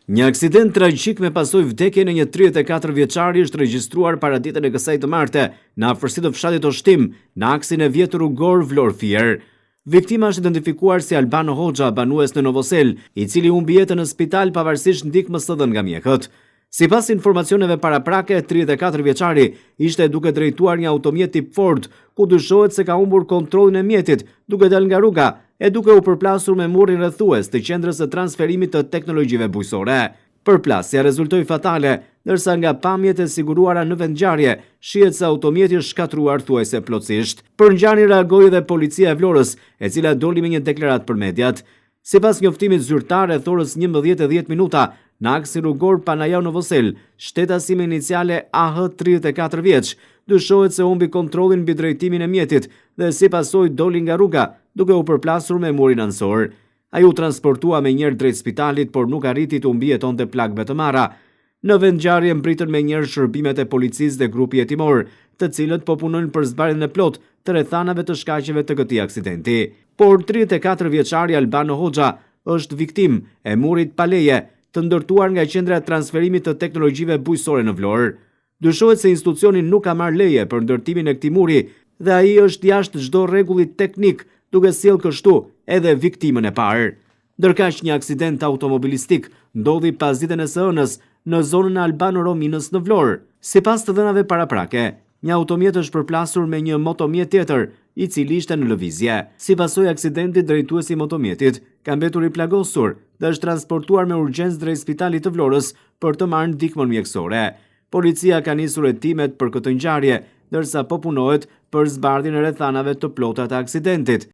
Një aksident tragjik me pasojë vdekje në një 34 vjeçari është regjistruar paraditën e kësaj të marte në afërsi të fshatit Oshtim, në aksin e vjetër rrugor Vlorë-Fier. Viktima është identifikuar si Albano Hoxha, banues në Novosel, i cili humbi jetën në spital pavarësisht ndihmës së dhënë nga mjekët. Sipas informacioneve paraprake, 34 vjeçari ishte duke drejtuar një automjet tip Ford, ku dyshohet se ka humbur kontrollin e mjetit duke dalë nga rruga e duke u përplasur me murrin rrethues të qendrës së transferimit të teknologjive bujqësore. Përplasja rezultoi fatale, ndërsa nga pamjet e siguruara në vendngjarje, shihet se automjeti është shkatruar thuajse plotësisht. Për ngjarjen reagoi edhe policia e Vlorës, e cila doli me një deklaratë për mediat. Sipas njoftimit zyrtar, rreth orës 11:10 në aksin rrugor Panajau Novosel, shtetasi me iniciale AH 34 vjeç, dyshohet se humbi kontrollin mbi drejtimin e mjetit dhe si pasojë doli nga rruga, duke u përplasur me murin ansor. Ai u transportua me njëherë drejt spitalit, por nuk arriti të mbijetonte plagëve të marra. Në vendngjarje mbritën me njëherë shërbimet e policisë dhe grupi hetimor, të cilët po punojnë për zbardhjen e plotë të rrethanave të shkaqeve të këtij aksidenti. Por 34 vjeçari Albano Hoxha është viktimë e murit pa leje, të ndërtuar nga qendra e transferimit të teknologjive bujqësore në Vlorë. Dyshohet se institucioni nuk ka marrë leje për ndërtimin e këtij muri dhe ai është jashtë çdo rregulli teknik, duke sjellë kështu edhe viktimën e parë. Ndërkaq një aksident automobilistik ndodhi pas ditën e së hënës në zonën e Albano Rominës në Vlorë. Sipas të dhënave paraprake, një automjet është përplasur me një motomjet tjetër, i cili ishte në lëvizje. Si pasojë aksidenti, drejtuesi i motomjetit ka mbetur i plagosur dhe është transportuar me urgjencë drejt spitalit të Vlorës për të marrë ndihmën mjekësore. Policia ka nisur hetimet për këtë ngjarje, ndërsa po punohet për zbardhjen e rrethanave të plota të aksidentit.